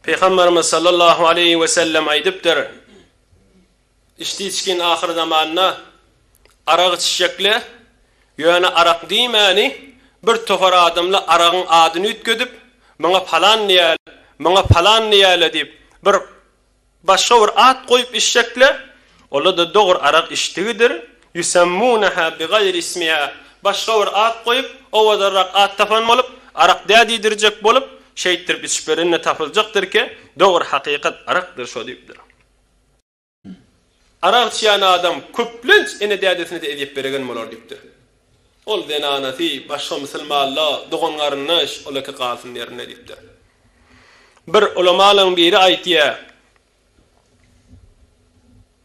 Peygamberimiz sallallahu aleyhi ve sellem aýdypdyr. İşte içkin ahir zamanına araq içecekle, ýöne araq diýmäni bir tofar adamla arağın adyny ütgedip, "Maňa falan niýäl, maňa falan niýäl" diýip bir başga bir ad goýup içecekle, ola da dogry araq içdigidir. Yusammunaha bigayri ismiha. Başga bir ad goýup, o wadarak ad tapan bolup, araq diýdirjek bolup, şeýtirip içberine tapyljakdyr ki, dogry hakykat araqdyr şo diýipdir. Araq içýän adam köplenç ene dädesini de edip bergen bolar diýipdir. Ol denanati başga musulmanlar doganlarynyş olaka galsyn ýerine diýipdir. Bir ulamalyň biri aýtýar.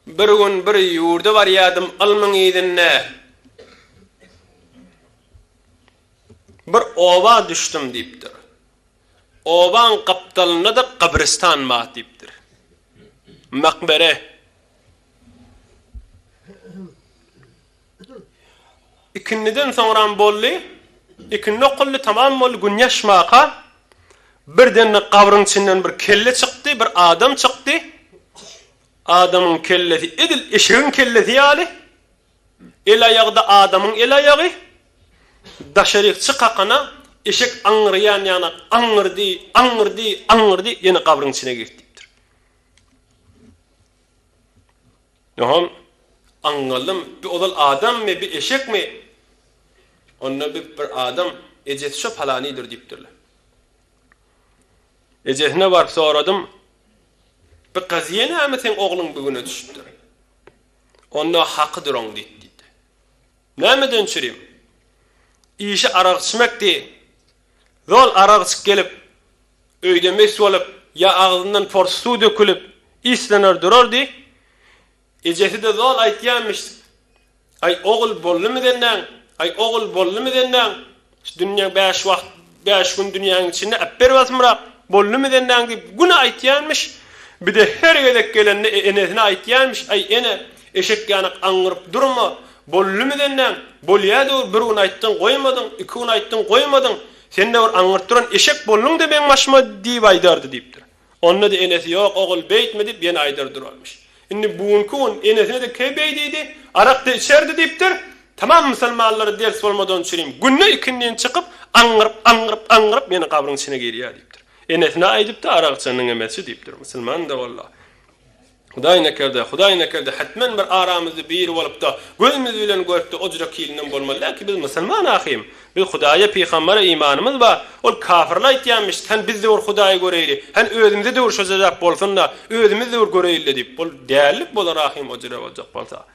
Bir gün bir ýurda bar ýadym almaň ýedinne. Bir oba düşdüm diýipdir. Oban kaptalyna da kabristan mat diýipdir. Makbere. İkinniden soňra bolly, ikinni okully tamam bol günyaş maqa. Birden kabryň içinden bir kelle çykdy, bir adam çykdy. Adamın kellesi edil eşeğin kellesi ýaly. El ayagda adamın el ayagy. Daşaryk çykakana eşek aňyrýan ýana aňyrdy ýene kabryň içine giripdir. Ýa-ham angalym bir odal adam mı bir eşek mi? Onda bir adam ejeti şo falanydyr diýipdirler. Ejetine barıp soradım. Bir gaziye näme sen ogluň bugüne düşüpdir? Onda hakydyr oň diýdi. Nämeden çürem? İşi araq içmekdi. Zol araq içip gelip öýde mes bolup ya agzyndan for su dökülüp islener durardy. Ejeti de zol aýtýanmyş. Ay ogul bollumy denden? Ay ogul bollumy denden? Dünýä 5 wagt 5 gün dünýäň içinde äpper basmyrak bollumy denden diýip güne aýtýanmyş. Bir de her gelek gelende enesine aýtýanmyş. Ay ene eşek ýanyk aňyryp durma. Bollumy denden? Bolýady bir gün aýtdyň goýmadyň, iki gün aýtdyň goýmadyň. Sen de bir aňyryp duran eşek bolluň da ben maşma diýip aýdardy diýipdir. Onda da enesi ýok ogul beýtme diýip ýene aýdardyralmış. Indi bugünkü gün enesine de kebeýdi, araq da içerdi diýipdir. Tamam musulmanlar ders bolmadan çyryň. Günne ikinden çykyp aňyryp meni kabryň içine girýär diýipdir. Enesine aýdypdy araq içenden emesi diýipdir. Musulman da wallahi. Hudaý nekerde hatmen bir aramyzda bir bolup da gözümüz bilen görüpdi ojra kilinden bolmaly. Lakin biz musulman ahym, biz Hudaýa peýgambere imanymyz bar. Ol kafirler aýtýanmyş, "Sen bizde bir Hudaýy göreyli, hen özümizde de bir şozajak bolsun da özümizde bir göreyli" diýip bol dälik bolar ahym ojra boljak bolsa.